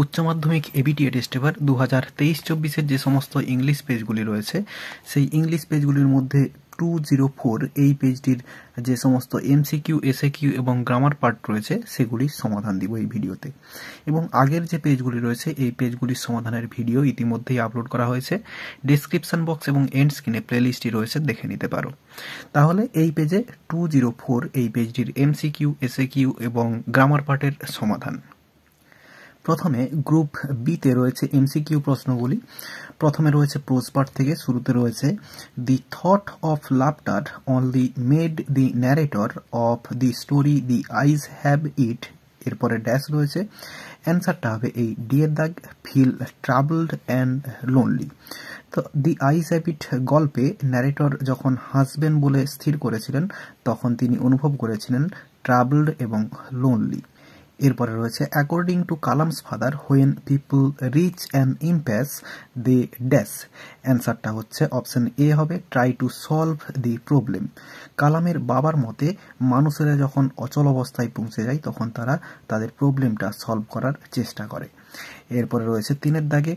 উচ্চ মাধ্যমিক ABTA test paper 2023-24 যে সমস্ত ইংলিশ পেজগুলি রয়েছে সেই ইংলিশ পেজগুলির মধ্যে 204 এই পেজটির যে সমস্ত MCQ, SAQ এবং গ্রামার পার্ট রয়েছে সেগুলির সমাধান দিব এই ভিডিওতে। এবং আগের যে পেজগুলি রয়েছে এই পেজগুলির সমাধানের ভিডিও ইতিমধ্যেই আপলোড করা হয়েছে। ডেসক্রিপশন বক্স এবং এন্ড স্ক্রিনে প্লেলিস্টটি রয়েছে, দেখে নিতে পারো। তাহলে এই পেজে 204 এই পেজটির MCQ, SAQ এবং গ্রামার পার্টের সমাধান। প্রথমে গ্রুপ বিতে রয়েছে MCQ প্রশ্নগুলি। প্রথমে রয়েছে প্রোজ পার্ট থেকে, শুরুতে রয়েছে the thought of laughter only made the narrator of the story the eyes have it, এরপরে ড্যাশ রয়েছে। অ্যান্সারটা হবে এই ডি এর দাগ, ফিল ট্রাবলড অ্যান্ড লোনলি। তো দি আইজ হ্যাভ ইট গল্পে ন্যারেটর যখন হাসবেন বলে স্থির করেছিলেন তখন তিনি অনুভব করেছিলেন ট্রাবলড এবং লোনলি। এরপরে রয়েছে according to Kalam's father when people reach an impasse they dash. অ্যান্সারটা হচ্ছে অপশন এ হবে try to solve the problem. কালামের বাবার মতে মানুষেরা যখন অচল অবস্থায় পৌঁছে যায় তখন তারা তাদের প্রবলেমটা সলভ করার চেষ্টা করে। এরপরে রয়েছে তিনের দাগে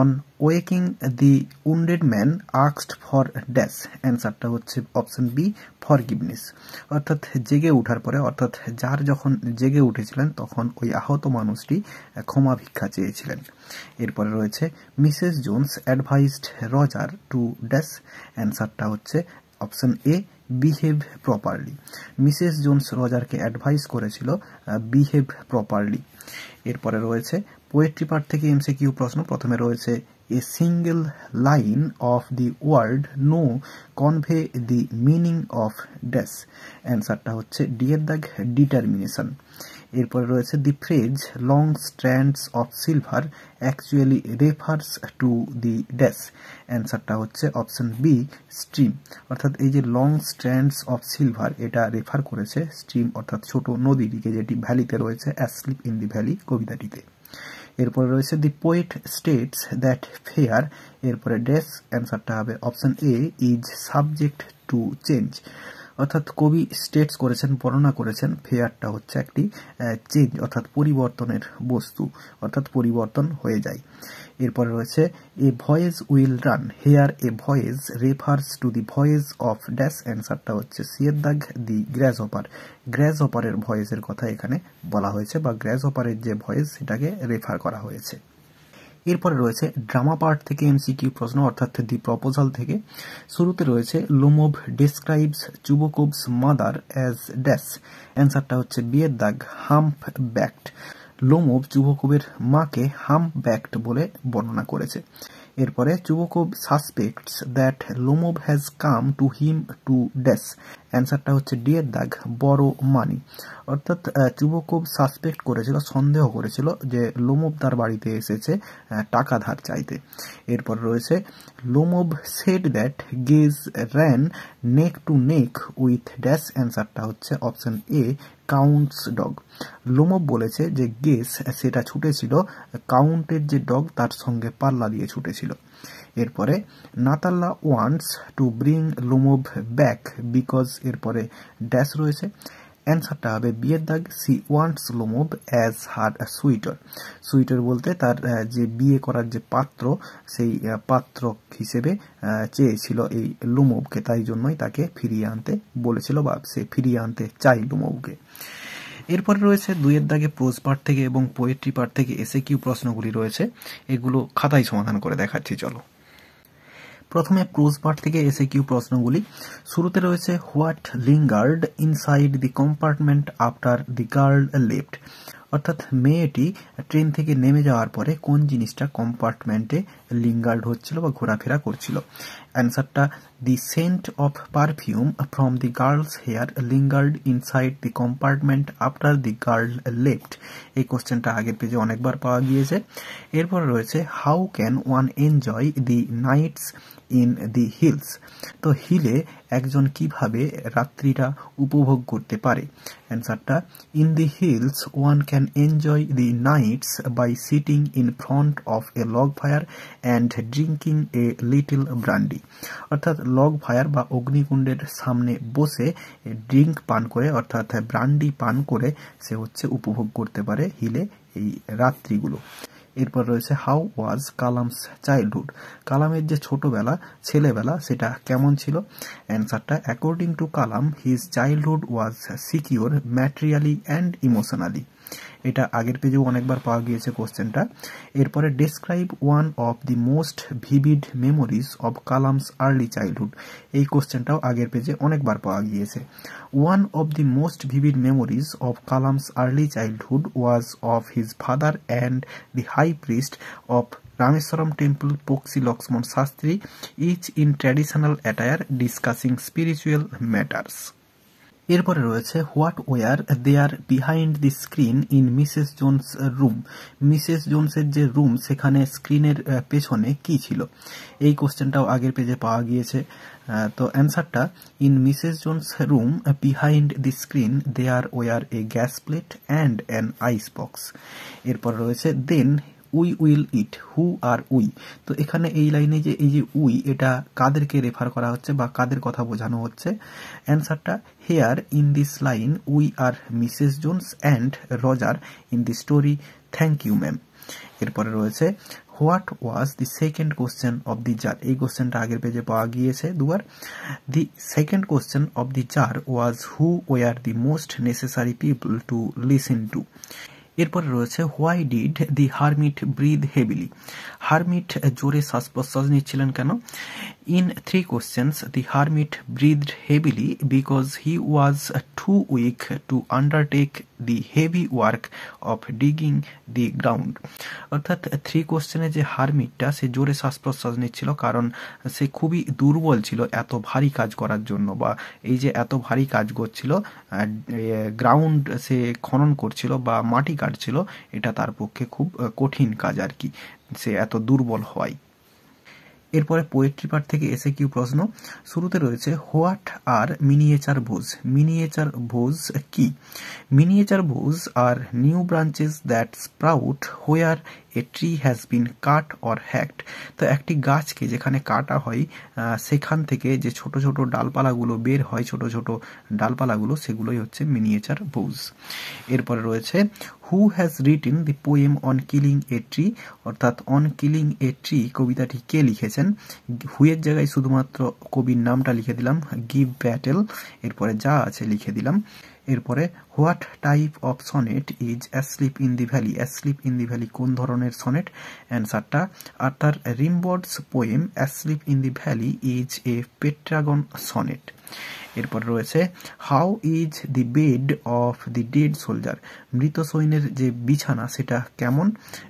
on waking the wounded man asked for dash. অ্যান্সারটা হচ্ছে অপশন বি ফরগিভনেস। অর্থাৎ জেগে ওঠার পরে, অর্থাৎ যার যখন জেগে উঠেছিলেন তখন ওই আহত মানুষটি ক্ষমা ভিক্ষা চেয়েছিলেন। এরপরে রয়েছে Mrs Jones advised Roger to dash. অ্যান্সারটা হচ্ছে option A behave properly. Mrs Jones রজারকে অ্যাডভাইস করেছিল বিহেভ প্রপারলি। এরপরে রয়েছে পোয়েট্রি পার্ট থেকে MCQ প্রশ্ন। প্রথমে রয়েছে a single line of the word no convey the meaning of dash. অ্যান্সারটা হচ্ছে ডি এর দাগ, ডিটারমিনেশন। এরপরে রয়েছে the phrase long strands of silver actually refers to the dash. অ্যান্সারটা হচ্ছে অপশন বি স্ট্রিম। অর্থাৎ এই যে লং স্ট্র্যান্ডস অফ সিলভার এটা রেফার করেছে স্ট্রিম অর্থাৎ ছোট নদীটিকে, যেটি ভ্যালিতে রয়েছে, অ্যাসলিপ ইন দি ভ্যালি কবিতাটিতে। এরপরে রয়েছে দি পোয়েট স্টেটস দ্যাট ফেয়ার, এরপরে ড্যাশ। অ্যান্সারটা হবে option A is subject to change. অর্থাৎ কবি স্টেটস করেছেন, বর্ণনা করেছেন ফেয়ারটা হচ্ছে একটি চেঞ্জ অর্থাৎ পরিবর্তনের বস্তু, অর্থাৎ পরিবর্তন হয়ে যায়। এরপরে রয়েছে a voice will run here a voice refers to the voice of dash. অ্যান্সারটা হচ্ছে সি এর দাগ, দি গ্র্যাস হপার। গ্র্যাস হপারের ভয়েসের কথা এখানে বলা হয়েছে বা গ্র্যাস হপারের যে ভয়েস সেটাকে রেফার করা হয়েছে। এরপরে রয়েছে ড্রামা পার্ট থেকে MCQ প্রশ্ন, অর্থাৎ দি প্রপোজাল থেকে। শুরুতে রয়েছে Lomov describes Chubukov's mother as dash. অ্যান্সারটা হচ্ছে বি এর দাগ, হাম্প ব্যাকড। লোমোভ চুবকোভের মাকে হাম্প ব্যাকড বলে বর্ণনা করেছে। এরপরে Chubukov suspects that Lomov has come to him to dash. অ্যান্সারটা হচ্ছে ডি এর দাগ, বড় মানি। অর্থাৎ চুবকোভ সাসপেক্ট করেছিল, সন্দেহ করেছিল যে লোমোভ তার বাড়িতে এসেছে টাকা ধার চাইতে। এরপর রয়েছে Lomov said that gauge ran neck two neck with dash. অ্যান্সারটা হচ্ছে অপশন এ কাউন্টস ডগ। লোমোভ বলেছে যে গেস সেটা ছুটেছিল কাউন্টের যে ডগ তার সঙ্গে পাল্লা দিয়ে ছুটেছিল। এরপরে Natalya wants to bring Lomov back because, এরপরে ড্যাশ রয়েছে। অ্যান্সারটা হবে বি এর দাগ, she wants Lomov as her suitor. Suitor বলতে তার যে বিয়ে করার যে পাত্র সেই পাত্র হিসেবে চেয়েছিল এই লোমোভকে, তাই জন্যই তাকে ফিরিয়ে আনতে বলেছিল বা সে ফিরিয়ে আনতে চাই লোমোভকে। এরপরে রয়েছে দুইয়ের দাগে প্রোজ পার্ট থেকে এবং পোয়েট্রি পার্ট থেকে MCQ প্রশ্নগুলি রয়েছে, এগুলো খাতায় সমাধান করে দেখাচ্ছি, চলো। প্রথমে প্রোজ পার্ট থেকে MCQ প্রশ্নগুলি। শুরুতে রয়েছে what lingered inside the compartment after the girl left. অর্থাৎ মেয়েটি ট্রেন থেকে নেমে যাওয়ার পরে কোন জিনিসটা কম্পার্টমেন্টে লিঙ্গার্ড হচ্ছিল বা ঘোরাফেরা করছিল। অ্যান্সারটা the scent of perfume from the girl's hair lingered inside the compartment after the girl left. এই কোশ্চেনটা আগের পেজে অনেকবার পাওয়া গিয়েছে। এরপর রয়েছে how can one enjoy the nights in the hills. তো হিলে একজন কিভাবে রাত্রিটা উপভোগ করতে পারে। অ্যান্সারটা in the hills one can enjoy the nights by sitting in front of a log fire and drinking a little brandy. অর্থাৎ লগ ফায়ার বা অগ্নিকুণ্ডের সামনে বসে ড্রিঙ্ক পান করে অর্থাৎ ব্রান্ডি পান করে সে হচ্ছে উপভোগ করতে পারে হিলে এই রাত্রিগুলো। এরপর রয়েছে হাউ ওয়াজ কালামস চাইল্ডহুড, কালামের যে ছোটবেলা ছেলেবেলা সেটা কেমন ছিল। অ্যান্সারটা according to Kalam his childhood was secure materially and emotionally. এটা আগের পেজেও অনেকবার পাওয়া গিয়েছে কোশ্চেনটা। এরপরে describe one of the most vivid memories of Kalam's early childhood, এই কোশ্চেনটাও আগের পেজে অনেকবার পাওয়া গিয়েছে। One of the most vivid memories of Kalam's early childhood was of his father and the high priest of Rameswaram Temple, Poxi Lakshman Shastri, each in traditional attire discussing spiritual matters. এরপরে রয়েছে what were there behind the screen in Mrs Jones room, Mrs জোনসের যে room সেখানে স্ক্রিনের পেছনে কি ছিল, এই কোশ্চেনটাও আগের পেজে পাওয়া গিয়েছে। তো অ্যান্সারটা in Mrs Jones room behind the screen there were a gas plate and an ice box. এরপর রয়েছে then we will eat, who are we, তো এখানে এই লাইনে যে এই যে উই এটা কাদেরকে রেফার করা হচ্ছে বা কাদের কথা বোঝানো হচ্ছে। অ্যান্সারটা here in this line we are Mrs Jones and Roger in the story thank you ma'am. এরপরে রয়েছে what was the second question of the tsar, এই কোশ্চেনটা আগের পেজে পাওয়া গিয়েছে দুবার। The second question of the tsar was who were the most necessary people to listen to. এরপরে রয়েছে why did the hermit breathe heavily, hermit জোরে শ্বাস প্রশ্বাস নিচ্ছিলেন কেন। In 3 questions the hermit breathed heavily because he was too weak to undertake the heavy work of digging the ground, অর্থাৎ 3 কোশ্চেনে যে হারমিটটা সে জোরে শ্বাস প্রশ্বাস নিচ্ছিল কারণ সে খুবই দুর্বল ছিল এত ভারী কাজ করার জন্য, বা এই যে এত ভারী কাজ করছিল গ্রাউন্ড সে খনন করছিল বা মাটি কাটছিল, এটা তার পক্ষে খুব কঠিন কাজ আর কি, সে এত দুর্বল হয়। এরপরে পোয়েট্রি পার্ট থেকে এসে কিউ প্রশ্ন। শুরুতে রয়েছে what are miniature boughs, miniature boughs কি। Miniature boughs are new branches that sprout where a tree has been cut or hacked, তো একটি গাছকে যেখানে কাটা হয় সেখান থেকে যে ছোট ছোট ডালপালাগুলো বের হয়, ছোট ছোট ডালপালাগুলো, সেগুলোই হচ্ছে মিনিয়েচার বোজ। এরপরে রয়েছে who has written the poem on killing a tree, অর্থাৎ অন কিলিং এ ট্রি কবিতাটি কে লিখেছেন। হুয়ের জায়গায় শুধুমাত্র কবির নামটা লিখে দিলাম, গিভ ব্যাটেল, এরপরে যা আছে লিখে দিলাম। এরপরে what type of sonnet is asleep in the valley, asleep in the valley কোন ধরনের সনেট। অ্যান্সারটা Arthur Rimbaud's poem asleep in the valley is a Petrarchan sonnet. এরপর রয়েছে how is the bed of the dead soldier, মৃত সৈন্যের যে বিছানা সেটা কেমন।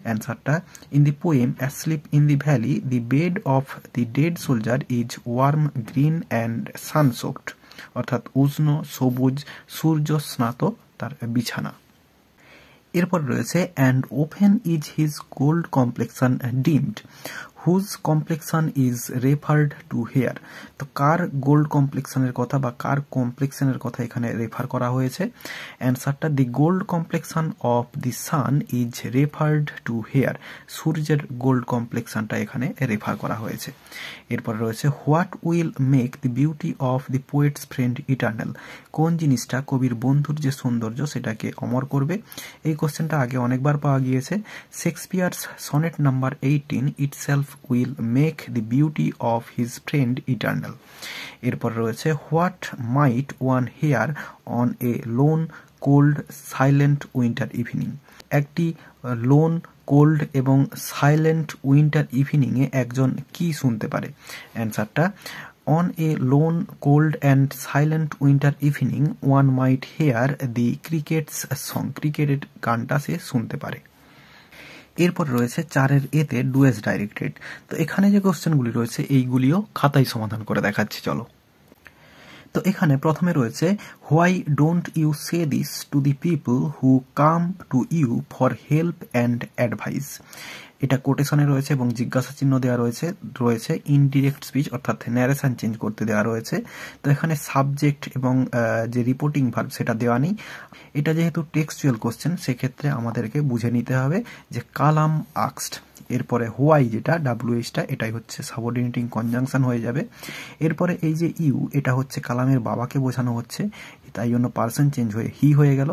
অ্যান্সারটা in the poem asleep in the valley the bed of the dead soldier is warm green and sunsoaked, অর্থাৎ উষ্ণ সবুজ সূর্য স্নাত তার বিছানা। এরপর রয়েছে and often is his gold complexion dimmed, whose complexion is referred to here, তো কার গোল্ড কমপ্লেক্সনের কথা বা কার কমপ্লেক্সনের কথা এখানে রেফার করা হয়েছে। অ্যান্সারটা the gold complexion of the sun is referred to here, সূর্যের গোল্ড কমপ্লেক্সনটা এখানে রেফার করা হয়েছে। এরপর রয়েছে what will make the beauty of the poet's friend eternal, কোন জিনিসটা কবির বন্ধুর যে সৌন্দর্য সেটাকে অমর করবে। এই কোশ্চেনটা আগে অনেকবার পাওয়া গিয়েছে। Shakespeare's sonnet number 18 itself will make the beauty of his friend eternal. এরপর রয়েছে what might one hear on a lone cold silent winter evening, একটি লোন কোল্ড এবং সাইলেন্ট উইন্টার ইভিনিংয়ে একজন কি শুনতে পারে। অ্যান্সারটা on a lone cold and silent winter evening one might hear the crickets song, ক্রিকেটের গানটা সে শুনতে পারে। এরপর রয়েছে 4 এতে ডুয়েস ডাইরেক্টেড, তো এখানে যে কোশ্চেনগুলি রয়েছে এইগুলিও খাতায় সমাধান করে দেখাচ্ছি চলো। তো এখানে প্রথমে রয়েছে why don't you say this to the people who come to you for help and advice, এটা কোটেশনে রয়েছে এবং জিজ্ঞাসা চিহ্ন দেওয়া রয়েছে ইনডিরেক্ট স্পিচ অর্থাৎ ন্যারেশন চেঞ্জ করতে দেওয়া রয়েছে। তো এখানে সাবজেক্ট এবং যে রিপোর্টিং ভার্ব সেটা দেওয়া নেই। এটা যেহেতু টেক্সচুয়াল কোশ্চেন সেক্ষেত্রে আমাদেরকে বুঝে নিতে হবে যে কালাম আক্সড, এরপরে হোয়াই যেটা WH এটাই হচ্ছে সাবঅর্ডিনেটিং কনজাংশন হয়ে যাবে। এরপরে এই যে ইউ এটা হচ্ছে কালামের বাবাকে বোঝানো হচ্ছে, তাই জন্য পার্সন চেঞ্জ হয়ে হি হয়ে গেল,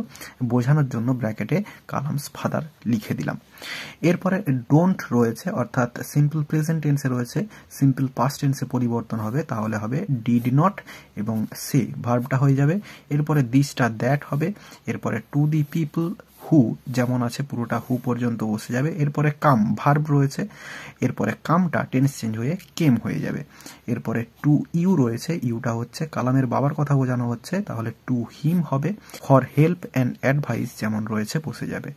বোঝানোর জন্য ব্র্যাকেটে কালামস ফাদার লিখে দিলাম। এরপরে ডোন্ট রয়েছে, অর্থাৎ সিম্পল প্রেজেন্ট টেন্সে রয়েছে, সিম্পল পাস্ট টেন্সে পরিবর্তন হবে, তাহলে হবে ডিড নট এবং সে ভার্বটা হয়ে যাবে। এরপরে দিসটা দ্যাট হবে। এরপরে টু দি পিপল হু যেমন আছে পুরোটা হু পর্যন্ত বসে যাবে। এরপরে কাম ভার্ব রয়েছে, এরপরে কামটা টেন্স চেঞ্জ হয়ে কেম হয়ে যাবে। এরপরে টু ইউ রয়েছে, ইউটা হচ্ছে কালামের বাবার কথা বোঝানো হচ্ছে, তাহলে টু হিম হবে। ফর হেল্প অ্যান্ড অ্যাডভাইস যেমন রয়েছে বসে যাবে।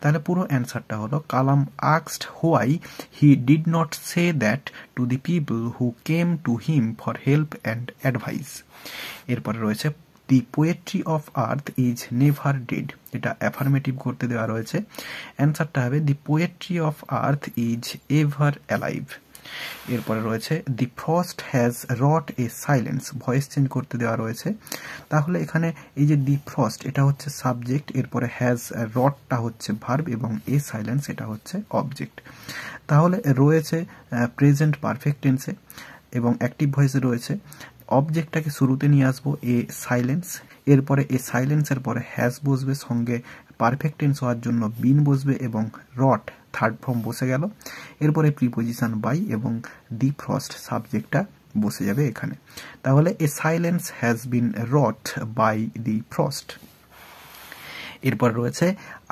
তাহলে পুরো অ্যান্সারটা হলো Kalam asked why he did not say that to the people who came to him for help and advice. এরপরে রয়েছে the poetry of earth is never dead, এটা অ্যাফার্মেটিভ করতে দেওয়া রয়েছে। অ্যান্সারটা হবে the poetry of earth is ever alive. এরপরে রয়েছে the frost has wrought a silence, voice change করতে দেওয়া রয়েছে। তাহলে এখানে এই যে দি ফ্রস্ট এটা হচ্ছে সাবজেক্ট, এরপরে হ্যাজ রটটা হচ্ছে ভার্ব এবং এ সাইলেন্স এটা হচ্ছে অবজেক্ট। তাহলে রয়েছে প্রেজেন্ট পারফেক্ট টেন্সে এবং অ্যাক্টিভ ভয়েসে রয়েছে। অবজেক্টটাকে শুরুতে নিয়ে আসবো এ সাইলেন্স, এরপরে এ সাইলেন্সের পরে হ্যাজ বসবে, সঙ্গে পারফেক্ট টেন্স হওয়ার জন্য বিন বসবে এবং রট থার্ড ফর্ম বসে গেল। এরপরে প্রিপোজিশন বাই এবং দি ফ্রস্ট সাবজেক্টটা বসে যাবে এখানে। তাহলে a silence has been wrought by the frost. এরপর রয়েছে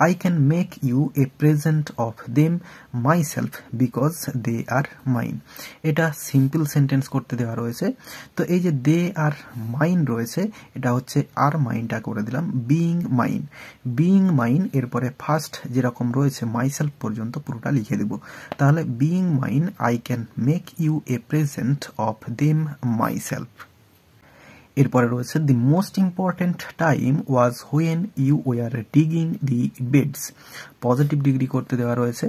I can make you a present of them myself because they are mine, এটা সিম্পল সেন্টেন্স করতে দেওয়া রয়েছে। তো এই যে দে আর মাইন রয়েছে এটা হচ্ছে আর মাইনটা করে দিলাম বিইং মাইন, বিইং মাইন। এরপরে ফার্স্ট যেরকম রয়েছে মাই সেলফ পর্যন্ত পুরোটা লিখে দেব। তাহলে being mine I can make you a present of them myself. এরপরে রয়েছে the most important time was when you were digging the beds, positive degree করতে দেওয়া রয়েছে।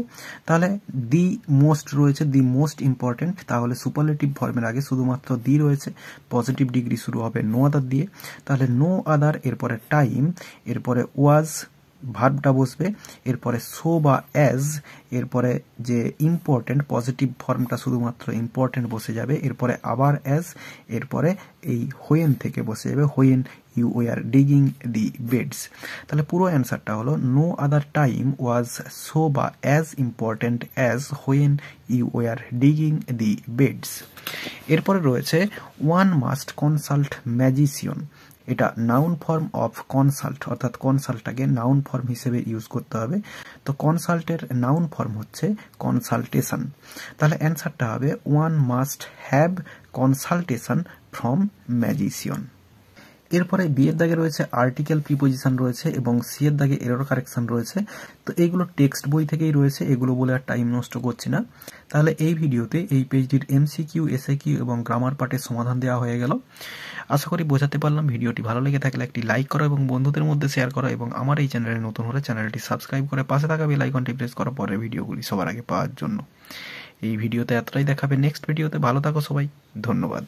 তাহলে দি মোস্ট রয়েছে, দি মোস্ট ইম্পর্টেন্ট, তাহলে সুপারলেটিভ ফর্মের আগে শুধুমাত্র দি রয়েছে, পজিটিভ ডিগ্রি শুরু হবে নো আদার দিয়ে। তাহলে নো আদার, এরপরে টাইম, এরপরে ওয়াজ ভার্বটা বসবে, এরপরে সো বা অ্যাজ, এরপরে যে ইম্পর্টেন্ট পজিটিভ ফর্মটা শুধুমাত্র ইম্পর্টেন্ট বসে যাবে, এরপরে আবার অ্যাজ, এরপরে এই হোয়েন থেকে বসে যাবে when you were digging the beds. তাহলে পুরো অ্যান্সারটা হলো no other time was so বা as important as when you were digging the beds. এরপরে রয়েছে ওয়ান মাস্ট কনসাল্ট ম্যাজিশিয়ান, এটা নাউন ফর্ম অফ কনসাল্ট, অর্থাৎ কনসাল্টটাকে নাউন ফর্ম হিসেবে ইউজ করতে হবে। তো কনসাল্টের নাউন ফর্ম হচ্ছে কনসালটেশন। তাহলে অ্যান্সারটা হবে one must have consultation from magician. এরপরে বি এর দাগে রয়েছে আর্টিকেল প্রিপোজিশন রয়েছে এবং সি এর দাগে এরর কারেকশন রয়েছে। তো এইগুলো টেক্সট বই থেকেই রয়েছে, এগুলো বলে আর টাইম নষ্ট করছি না। তাহলে এই ভিডিওতে এই পেজটির MCQ, SAQ এবং গ্রামার পার্টের সমাধান দেওয়া হয়ে গেল। আশা করি বোঝাতে পারলাম। ভিডিওটি ভালো লেগে থাকলে একটি লাইক করো এবং বন্ধুদের মধ্যে শেয়ার করো, এবং আমার এই চ্যানেলে নতুন হলে চ্যানেলটি সাবস্ক্রাইব করে পাশে থাকা বেল আইকনটি প্রেস করার পরে ভিডিওগুলি সবার আগে পাওয়ার জন্য। এই ভিডিওতে এতটাই, দেখাবে নেক্সট ভিডিওতে। ভালো থাকো সবাই, ধন্যবাদ।